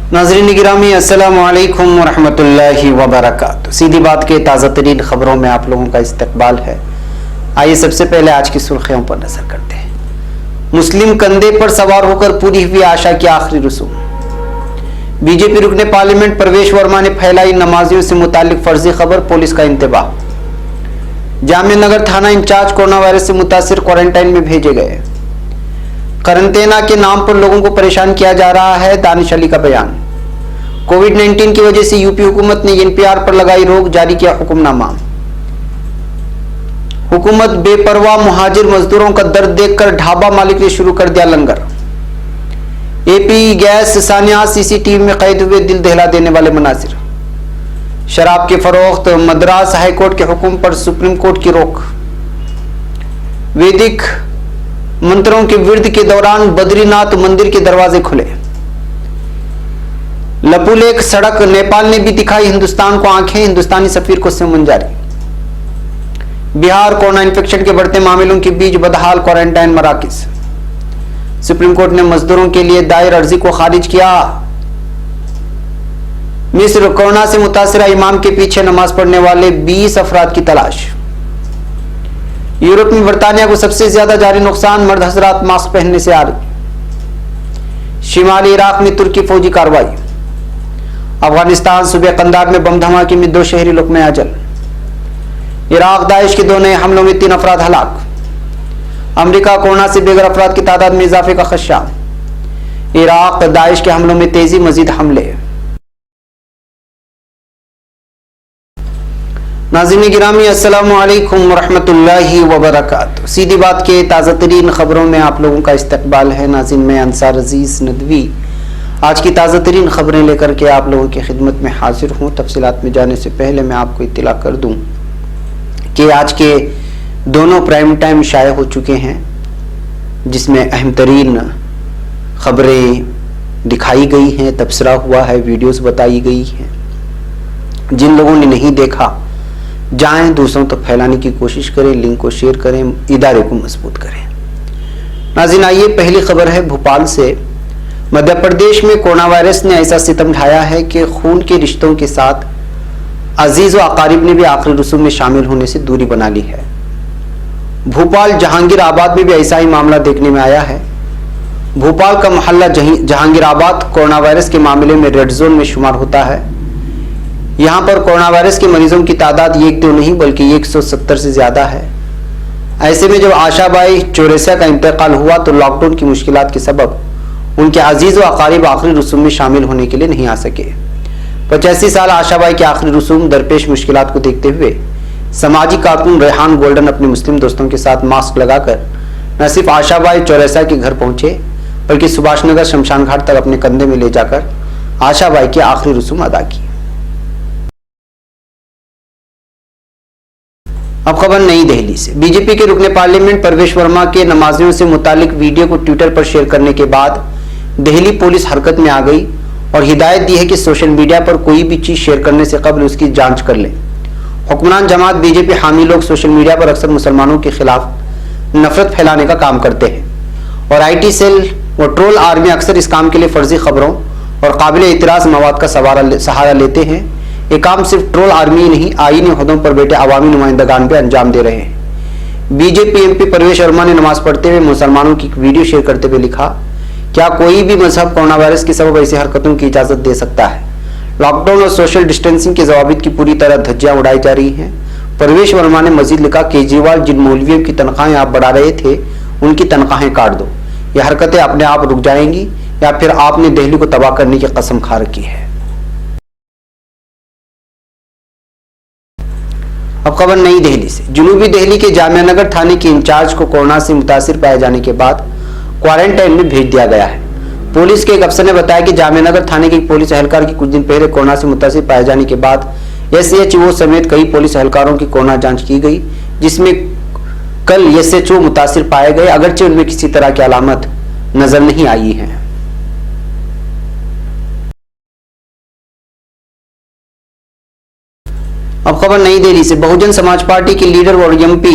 नाज़रीन गिरामी अस्सलामु अलैकुम वरहमतुल्लाहि वबरकातुहू। सीधी बात के ताज़ा तरीन खबरों में आप लोगों का इस्तकबाल है। आइए सबसे पहले आज की सुर्खियों पर नजर करते हैं। मुस्लिम कंधे पर सवार होकर पूरी हुई आशा की आखिरी रसूम। बीजेपी रुकने पार्लियामेंट प्रवेश वर्मा ने फैलाई नमाजियों से मुतालिक फर्जी खबर, पुलिस का इंतबाह। जामिया नगर थाना इंचार्ज कोरोना वायरस से मुतासिर क्वारंटाइन में भेजे गए। करंटेना के नाम पर लोगों को परेशान किया जा रहा है, दानिश अली का बयान। कोविड-19 की वजह से यूपी हुकूमत ने एनपीआर पर लगाई रोक, जारी किया हुक्मनामा। हुकूमत बेपरवाह मुहाजिर मजदूरों का दर्द देखकर ढाबा मालिक ने शुरू कर दिया लंगर। एपी गैस सानिया सीसीटीवी में कैद हुए दिल दहला देने वाले मनाजिर। शराब के फरोख्त, मद्रास हाईकोर्ट के हुक्म पर सुप्रीम कोर्ट की रोक। वैदिक मंत्रों के विरद के दौरान बद्रीनाथ मंदिर के दरवाजे खुले। लपुलेख सड़क, नेपाल ने भी दिखाई हिंदुस्तान को आंखें, हिंदुस्तानी सफीर को समन जारी। बिहार कोरोना इन्फेक्शन के बढ़ते मामलों के बीच बदहाल क्वारंटाइन मराकज। सुप्रीम कोर्ट ने मजदूरों के लिए दायर अर्जी को खारिज किया। मिस्र, कोरोना से मुतासिरा इमाम के पीछे नमाज पढ़ने वाले 20 अफराद की तलाश। यूरोप में बरतानिया को सबसे ज्यादा जारी नुकसान, मर्द हजरात मास्क पहनने से आरी। शिमाली इराक में तुर्की फौजी कार्रवाई। अफगानिस्तान सूबे कंदार में बम धमाके में 2 शहरी लुकमे अजल। इराक दाइश के 2 नए हमलों में 3 अफराद हलाक। अमेरिका, कोरोना से बेघर अफराद की तादाद में इजाफे का खदशा। इराक दाइश के हमलों में तेजी, मजीद हमले। नाज़रीन गिरामी अस्सलामु अलैकुम वरहमतुल्लाहि वबरकातुहू। सीधी बात के ताज़ा तरीन खबरों में आप लोगों का इस्तकबाल है। नाज़रीन मैं अंसार अजीज नदवी आज की ताज़ा तरीन खबरें लेकर के आप लोगों की खिदमत में हाजिर हूँ। तफसीलात में जाने से पहले मैं आपको इत्तला कर दूँ कि आज के दोनों प्राइम टाइम शाये हो चुके हैं, जिसमें अहम तरीन खबरें दिखाई गई हैं, तबसरा हुआ है, वीडियोस बताई गई हैं। जिन लोगों ने नहीं देखा जाएं, दूसरों तक फैलाने की कोशिश करें, लिंक को शेयर करें, इदारे को मजबूत करें। नाज़रीन आइए पहली खबर है भोपाल से। मध्य प्रदेश में कोरोना वायरस ने ऐसा सितम ढाया है कि खून के रिश्तों के साथ अजीज व अकारिब ने भी आखिरी रसूम में शामिल होने से दूरी बना ली है। भोपाल जहांगीर आबाद में भी ऐसा ही मामला देखने में आया है। भोपाल का मोहल्ला जहांगीर आबाद कोरोना वायरस के मामले में रेड जोन में शुमार होता है। यहाँ पर कोरोना वायरस के मरीजों की तादाद 1-2 नहीं बल्कि 170 से ज्यादा है। ऐसे में जब आशाबाई चौरसिया का इंतकाल हुआ तो लॉकडाउन की मुश्किलात के सबब उनके अजीज व अकारिब आखिरी रसूम में शामिल होने के लिए नहीं आ सके। 85 साल आशाबाई के आखिरी रसूम दरपेश मुश्किलात को देखते हुए समाजी कारकुन रेहान गोल्डन अपने मुस्लिम दोस्तों के साथ मास्क लगाकर न सिर्फ आशाबाई चौरसिया के घर पहुंचे बल्कि सुभाष नगर शमशान घाट तक अपने कंधे में ले जाकर आशाबाई की आखिरी रसूम अदा की। अब खबर नई दिल्ली से। बीजेपी के रुकने पार्लियामेंट प्रवेश वर्मा के नमाजियों से मुतालिक वीडियो को ट्विटर पर शेयर करने के बाद दिल्ली पुलिस हरकत में आ गई और हिदायत दी है कि सोशल मीडिया पर कोई भी चीज शेयर करने से कबल उसकी जांच कर ले। हुक्मरान जमात बीजेपी हामी लोग सोशल मीडिया पर अक्सर मुसलमानों के खिलाफ नफरत फैलाने का काम करते हैं और IT सेल व ट्रोल आर्मी अक्सर इस काम के लिए फर्जी खबरों और काबिल एतराज मवाद का सहारा लेते हैं। ये काम सिर्फ ट्रोल आर्मी ही नहीं, आईनी ओहदों पर बैठे अवामी नुमाइंदगान भी अंजाम दे रहे हैं। बीजेपी MP प्रवेश वर्मा ने नमाज पढ़ते हुए मुसलमानों की वीडियो शेयर करते हुए लिखा, क्या कोई भी मजहब कोरोना वायरस के सबब ऐसी हरकतों की इजाजत दे सकता है? लॉकडाउन और सोशल डिस्टेंसिंग के जवाबित की पूरी तरह धज्जियां उड़ाई जा रही हैं। प्रवेश वर्मा ने मजीद लिखा, केजरीवाल जिन मौलवियों की तनख्वाहें आप बढ़ा रहे थे उनकी तनख्वाहें काट दो। ये हरकतें अपने आप रुक जाएंगी या फिर आपने दिल्ली को तबाह करने की कसम खा रखी है। अब खबर नई दिल्ली से। जनूबी दिल्ली के जामिया नगर थाने के इंचार्ज को कोरोना से मुतासिर पाए जाने के बाद क्वारंटाइन में भेज दिया गया है। पुलिस के एक अफसर ने बताया कि जामिया नगर थाने के पुलिस एहलकार की कुछ दिन पहले कोरोना से मुतासिर पाए जाने के बाद SHO समेत कई पुलिस एहलकारों की कोरोना जांच की गई, जिसमें कल SHO मुतासिर पाए गए, अगरचे उनमें किसी तरह की अलामत नजर नहीं आई है। अब खबर नई दिल्ली से। बहुजन समाज पार्टी के लीडर और MP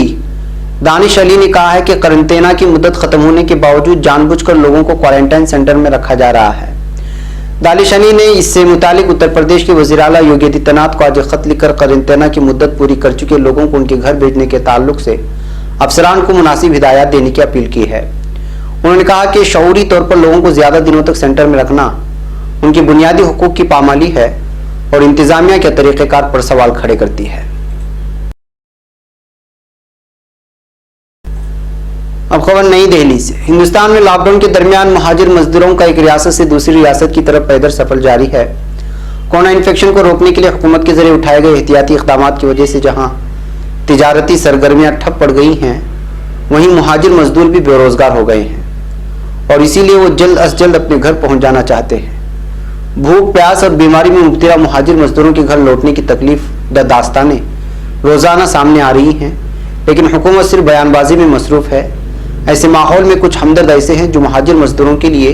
दानिश अली ने कहा है कि करंटेना की मुद्दत खत्म होने के बावजूद जानबूझकर लोगों को क्वारंटाइन सेंटर में रखा जा रहा है। दानिश ने इससे मुतालिक उत्तर प्रदेश के वज़ीर आला योगी आदित्यनाथ को आज खत लिखकर क्वारंटाइन की मुद्दत पूरी कर चुके लोगों को उनके घर भेजने के ताल्लुक से अफसरान को मुनासिब हिदायत देने की अपील की है। उन्होंने कहा कि शऊरी तौर पर लोगों को ज्यादा दिनों तक सेंटर में रखना उनके बुनियादी हुकूक की पामाली है और इंतजामिया के तरीक़ेकार पर सवाल खड़े करती है। अब खबर नई दिल्ली से। हिंदुस्तान में लॉकडाउन के दरमियान मुहाजिर मजदूरों का एक रियासत से दूसरी रियासत की तरफ पैदल सफर जारी है। कोरोना इन्फेक्शन को रोकने के लिए हुकूमत के जरिए उठाए गए एहतियाती इक़दाम की वजह से जहां तिजारती सरगर्मियां ठप पड़ गई हैं, वहीं मुहाजिर मजदूर भी बेरोजगार हो गए हैं और इसीलिए वो जल्द अज जल्द अपने घर पहुंच जाना चाहते हैं। भूख, प्यास और बीमारी में मुब्तला मुहाजिर मजदूरों के घर लौटने की तकलीफ द दास्तानें रोजाना सामने आ रही हैं, लेकिन हुकूमत सिर्फ बयानबाजी में मसरूफ है। ऐसे माहौल में कुछ हमदर्द ऐसे हैं जो मुहाजिर मजदूरों के लिए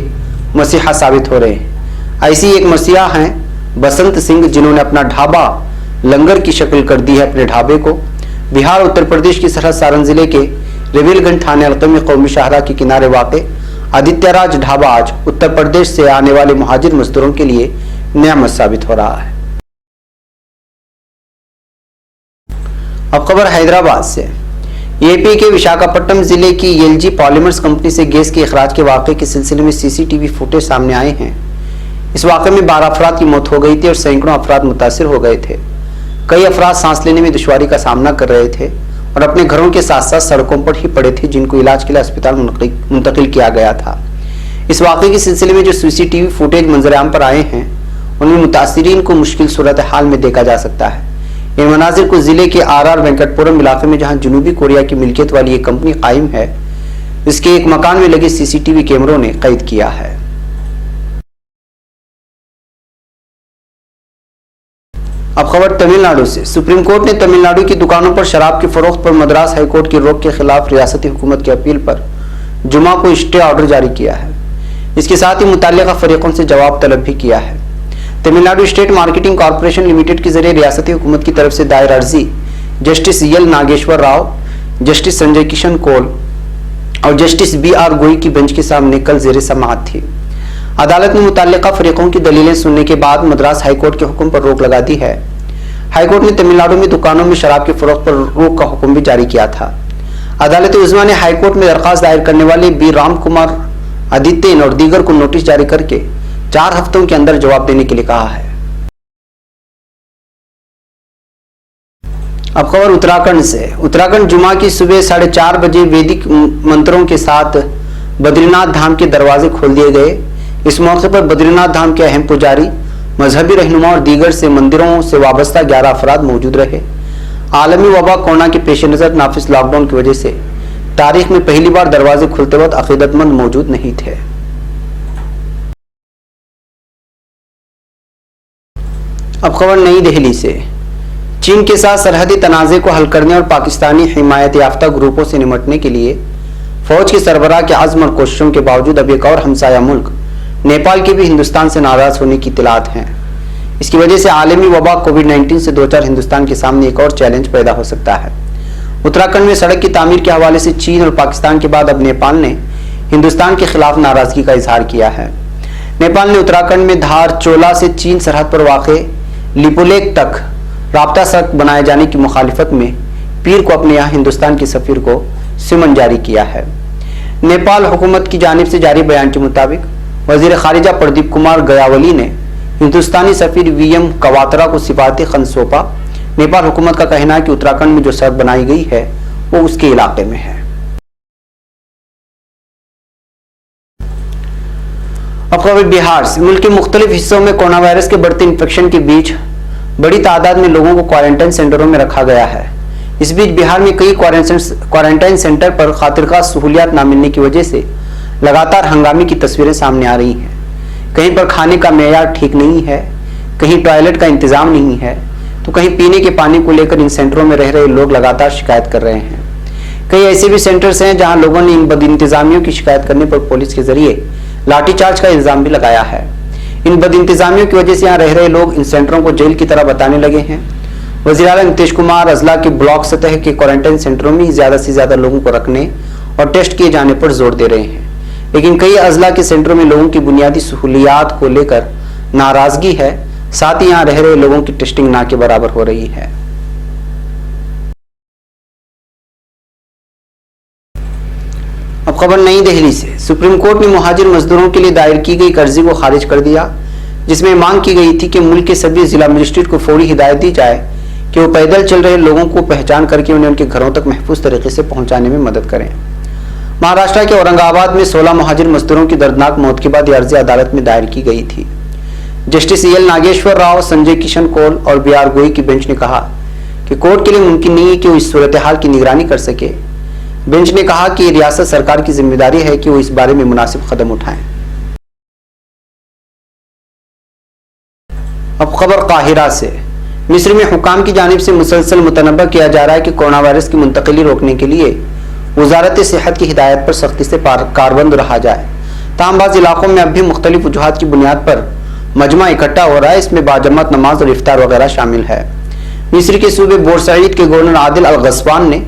मसीहा साबित हो रहे हैं। ऐसी एक मसीहा हैं बसंत सिंह, जिन्होंने अपना ढाबा लंगर की शक्ल कर दी है। अपने ढाबे को बिहार उत्तर प्रदेश की सरहद सारण जिले के रेविलगंज थाने हल्के में कौमी शाहरा के किनारे वाक़े आदित्यराज ढाबा आज उत्तर प्रदेश से आने वाले मुहाजिर मजदूरों के लिए नेमत साबित हो रहा है। अब खबर हैदराबाद से। एपी के विशाखापट्टनम जिले की एलजी पॉलीमर्स कंपनी से गैस के अखराज के वाक़े के सिलसिले में सीसीटीवी फुटेज सामने आए हैं। इस वाक़े में 12 अफराद की मौत हो गई थी और सैकड़ों अफराद मुतासिर हो गए थे। कई अफराद सांस लेने में दुश्वारी का सामना कर रहे थे और अपने घरों के साथ साथ सड़कों पर ही पड़े थे, जिनको इलाज के लिए अस्पताल मुंतकिल किया गया था। इस वाक़े के सिलसिले में जो सीसीटीवी फुटेज मंजर-ए-आम पर आए हैं, उनमें मुतासिरीन को मुश्किल सूरत हाल में देखा जा सकता है। इन मनाजिर को जिले के आर वेंकटपुरम इलाके में, जहां जनूबी कोरिया की मिल्कियत वाली एक कंपनी कायम है, इसके एक मकान में लगे सीसीटीवी कैमरों ने कैद किया है। अब खबर तमिलनाडु से। सुप्रीम कोर्ट ने तमिलनाडु की दुकानों पर शराब की फरोख्त पर मद्रास हाईकोर्ट की रोक के खिलाफ रियासती हुकूमत की अपील पर जुमा को स्टे ऑर्डर जारी किया है। इसके साथ ही मुतल्लिका फरीकों से जवाब तलब भी किया है। Tamil Nadu state marketing corporation limited के जरिए रियासती हुकूमत की तरफ से दायर अर्जी justice L Nageswara Rao, justice Sanjay Kishan Kaul और जस्टिस BR गोई की बेंच के सामने कल जेर समाअत थी। अदालत ने मुतल्लिका फरीकों की दलीलें सुनने के बाद मद्रास हाईकोर्ट के हुक्म पर रोक लगा दी है। हाईकोर्ट ने तमिलनाडु में दुकानों में शराब की फरोख्त पर रोक का हुक्म भी जारी किया था। अदालत उज़्मा ने हाईकोर्ट में दरख्वास्त दायर करने वाले बी राम कुमार, आदित्यन और दीगर को नोटिस जारी करके 4 हफ्तों के अंदर जवाब देने के लिए कहा है। अब खबर उत्तराखंड से। उत्तराखंड जुमा की सुबह 4:30 बजे वैदिक मंत्रों के साथ बद्रीनाथ धाम के दरवाजे खोल दिए गए। इस मौके पर बद्रीनाथ धाम के अहम पुजारी, मजहबी रहनुमा और दीगर से मंदिरों से वाबस्ता 11 अफराद मौजूद रहे। आलमी वबा कोरोना के पेश नजर नाफिज लॉकडाउन की वजह से तारीख में पहली बार दरवाजे खुलते वक्त अकीदतमंद मौजूद नहीं थे। अब खबर नई दिल्ली से। चीन के साथ सरहदी तनाज़े को हल करने और पाकिस्तानी हिमायत याफ्ता ग्रुपों से निपटने के लिए फौज के सरबराह के आज़म और कोशिशों के बावजूद अब एक और हमसाया मुल्क नेपाल के भी हिंदुस्तान से नाराज होने की इत्तलात हैं। इसकी वजह से आलमी वबा कोविड-19 से 2-4 हिंदुस्तान के सामने एक और चैलेंज पैदा हो सकता है। उत्तराखंड में सड़क की तामीर के हवाले से चीन और पाकिस्तान के बाद अब नेपाल ने हिंदुस्तान के खिलाफ नाराजगी का इजहार किया है। नेपाल ने उत्तराखंड में धारचोला से चीन सरहद पर वाक़े लिपुलेख तक राब्ता सड़क बनाए जाने की मुखालिफत में पीर को अपने यहाँ हिंदुस्तान के सफीर को सिमन जारी किया है। नेपाल हुकूमत की जानिब से जारी बयान के मुताबिक वजीर खारिजा प्रदीप कुमार गयावली ने हिंदुस्तानी सफीर VM कवात्रा को सिफारती खत सौंपा। नेपाल हुकूमत का कहना है कि उत्तराखंड में जो सड़क बनाई गई है वो उसके इलाके में है। अब खबर बिहार से। मुल्क के मुख्तलिफ हिस्सों में कोरोना वायरस के बढ़ते इन्फेक्शन के बीच बड़ी तादाद में लोगों को क्वारंटाइन सेंटरों में रखा गया है। इस बीच बिहार में कई क्वारंटाइन सेंटर पर खातिरखा सहूलियात न मिलने की वजह से लगातार हंगामे की तस्वीरें सामने आ रही हैं। कहीं पर खाने का मेयार ठीक नहीं है, कहीं टॉयलेट का इंतजाम नहीं है, तो कहीं पीने के पानी को लेकर इन सेंटरों में रह रहे लोग लगातार शिकायत कर रहे हैं। कई ऐसे भी सेंटर्स हैं जहां लोगों ने इन बदइंतजामियों की शिकायत करने पर पुलिस के जरिए लाठीचार्ज का इल्जाम भी लगाया है। इन बदइंतजामियों की वजह से यहाँ रह रहे लोग इन सेंटरों को जेल की तरह बताने लगे हैं। वज़ीर आला नीतीश कुमार अजला के ब्लॉक सतह के क्वारंटाइन सेंटरों में ज्यादा से ज्यादा लोगों को रखने और टेस्ट किए जाने पर जोर दे रहे हैं, लेकिन कई अजला के सेंटरों में लोगों की बुनियादी सहूलियात को लेकर नाराजगी है, साथ ही यहाँ रह रहे लोगों की टेस्टिंग ना के बराबर हो रही है। अब खबर नई दिल्ली से। सुप्रीम कोर्ट ने मुहाजिर मजदूरों के लिए दायर की गई अर्जी को खारिज कर दिया, जिसमें मांग की गई थी कि मुल्क के सभी जिला मजिस्ट्रेट को फौरी हिदायत दी जाए कि वो पैदल चल रहे लोगों को पहचान करके उन्हें उनके घरों तक महफूज तरीके से पहुंचाने में मदद करें। महाराष्ट्र के औरंगाबाद में 16 मुहाजिर मजदूरों की दर्दनाक मौत के बाद यह अर्जी अदालत में दायर की गई थी। जस्टिस एल नागेश्वर राव, संजय किशन कौल और बीआर गोई की बेंच ने कहा कि कोर्ट के लिए मुमकिन नहीं है कि वो इस सूरत हाल की निगरानी कर सके। बेंच ने कहा कि रियासत सरकार की जिम्मेदारी है कि वो इस बारे में मुनासिब कदम उठाएं। अब खबर काहिरा से। मिस्र में हुकाम की जानिब से मुसलसल मुतनब्बा किया जा रहा है कि कोरोना वायरस की मुंतकिली रोकने के लिए वजारत सेहत की हिदायत पर सख्ती से कारबंद रहा जाए। ताहम बाज़ इलाकों में अब भी मुख्तलिफ वजूहात की बुनियाद पर मजमा इकट्ठा हो रहा है, इसमें बाजमात नमाज और इफ्तार वगैरह शामिल है। मिस्र के सूबे बोरसईद के गवर्नर आदिल अल गस्वान ने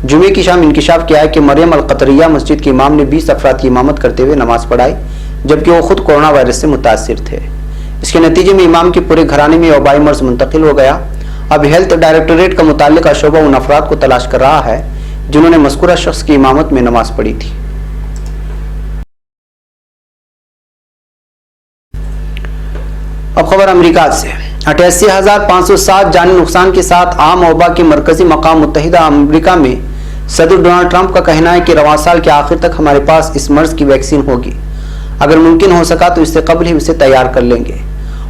जुमे की शाम इंकिशाफ किया है कि मरियम अल कतरिया मस्जिद के इमाम ने 20 अफराद की इमामत करते हुए नमाज पढ़ाई, जबकि वो खुद कोरोना वायरस से मुतासिर थे। इसके नतीजे में इमाम के पूरे घराने में वबाई मर्ज मुंतकिल हो गया। अब हेल्थ डायरेक्टोरेट का मुताल्लिका शोबा उन अफराद को तलाश कर रहा है जिन्होंने मज़कूरा शख्स की इमामत में नमाज पढ़ी थी। अब खबर अमेरिका से। 88,507 जानी नुकसान के साथ आम वबा के मरकजी मकाम मुत्तहिदा अमेरिका में सदर डोनाल्ड ट्रंप का कहना है कि रवां साल के आखिर तक हमारे पास इस मर्ज की वैक्सीन होगी। अगर मुमकिन हो सका तो इससे कबल ही उसे तैयार कर लेंगे।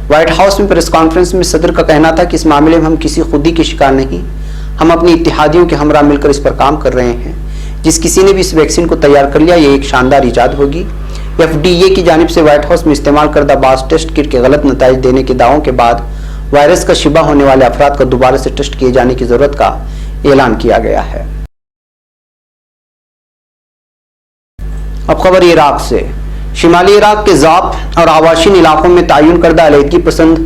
व्हाइट हाउस में प्रेस कॉन्फ्रेंस में सदर का कहना था कि इस मामले में हम किसी खुदी के शिकार नहीं, हम अपनी इत्तेहादियों के हमरा मिलकर इस पर काम कर रहे हैं। जिस किसी ने भी इस वैक्सीन को तैयार कर लिया, ये एक शानदार इजाद होगी। FDA की जानिब से व्हाइट हाउस में इस्तेमाल करदा बास टेस्ट किट के गलत नताइज देने के दावों के बाद वायरस का शिबा होने वाले अफराद का दोबारा से टेस्ट किए जाने की जरूरत का ऐलान किया गया है। अब खबर इराक से। शिमाली इराक के ज़ाब और आवाशीन इलाकों में तयन करदा अलहदगी पसंद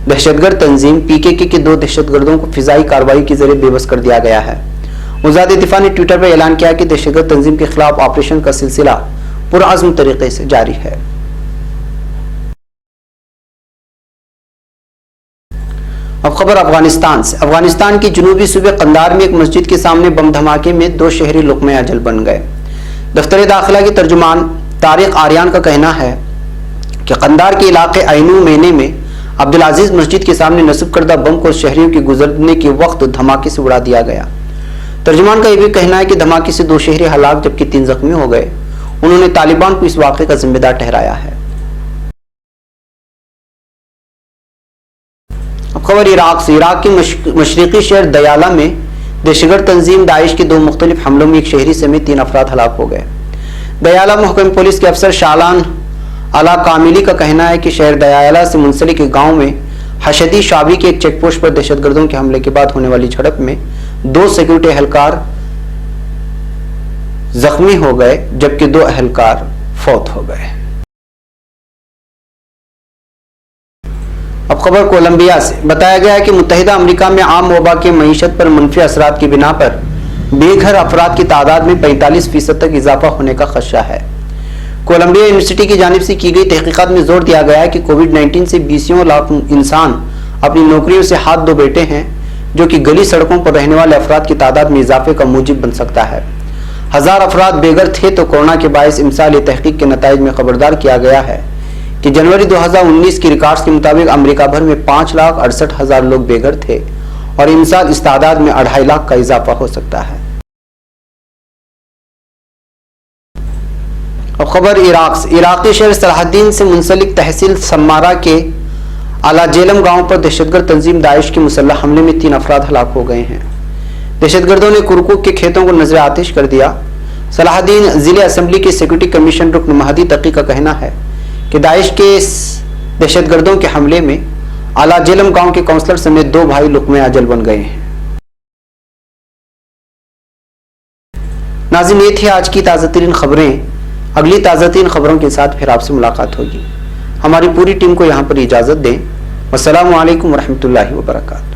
दहशतगर्द तंजीम PKK के 2 दहशतगर्दों को फिजाई कार्रवाई के जरिए बेबस कर दिया गया है। वज़ारत दिफा ने ट्विटर पर ऐलान किया कि दहशतगर्द तंजीम के खिलाफ ऑपरेशन का सिलसिला पुरअज़्म तरीके से जारी है। अब खबर अफगानिस्तान से। अफगानिस्तान के जनूबी सूबे कंदार में एक मस्जिद के सामने बम धमाके में 2 शहरी लुक़्मे अजल बन गए। दफ्तर दाखिला के तर्जुमान तारिक आर्यान का कहना है कि कंदार के इलाके आइनू मेने में अब्दुल अजीज मस्जिद के सामने नस्ब करदा बम को शहरियों के गुजरने के वक्त धमाके से उड़ा दिया गया। तर्जुमान का यह भी कहना है कि धमाके से 2 शहरी हलाक जबकि 3 जख्मी हो गए। उन्होंने तालिबान को इस वाक़े का जिम्मेदार ठहराया है। अब खबर इराक से। इराक के मशरिकी शहर दयाला में दहशतगर्द तंजीम दाइश के 2 मुख्तलिफ हमलों में एक शहरी समेत 3 अफराद हलाक हो गए। दयाला महकमे पुलिस के अफसर शालान अला कामिली का कहना है कि शहर दयाला से मुंसलिक एक गांव में हशदी शाबी के एक चेकपोस्ट पर दहशतगर्दों के हमले के बाद होने वाली झड़प में 2 सिक्योरिटी एहलकार जख्मी हो गए, जबकि 2 एहलकार फौत हो गए। अब खबर कोलंबिया से। बताया गया है कि मुत्तहिदा अमेरिका में आम वबा के मईशत पर मनफी असरात की बिना पर बेघर अफराद की तादाद में 45% तक इजाफा होने का खदशा है। कोलंबिया यूनिवर्सिटी की जानिब से की गई तहकीकात में जोर दिया गया है कि कोविड-19 से 20 लाख इंसान अपनी नौकरियों से हाथ धो बैठे हैं, जो कि गली सड़कों पर रहने वाले अफराद की तादाद में इजाफे का मूजिब बन सकता है। 1000 अफराद बेघर थे तो कोरोना के बायस इमसाल ये तहकीक के नताइज में खबरदार किया गया है कि जनवरी 2019 की रिकॉर्ड्स के मुताबिक अमेरिका भर में 5,68,000 लोग बेघर थे और इमसाल इस तादाद में 2.5 लाख का इजाफा हो सकता है। अब खबर इराक से। इराकी शहर सलाहुद्दीन से मुंसलिक तहसील सम्मारा के आला जेलम गांव पर दहशतगर्द तंजीम दाइश के मुसल्लह हमले में 3 अफराद हलाक हो गए हैं। दहशतगर्दों ने कुरकुक के खेतों को नजर आतिश कर दिया। सलाहुद्दीन जिले असेंबली के सिक्योरिटी कमीशन रुकन महदी तकी का कहना है कि दाइश के दहशतगर्दों के हमले में आला जेलम गांव के काउंसलर समेत 2 भाई लुक़्मे अजल बन गए हैं। नाज़रीन, ये थी आज की ताज़ा तरीन खबरें। अगली ताज़ा तरीन खबरों के साथ फिर आपसे मुलाकात होगी। हमारी पूरी टीम को यहाँ पर इजाज़त दें। अस्सलामु अलैकुम वरहमतुल्लाहि वबरकातुहू।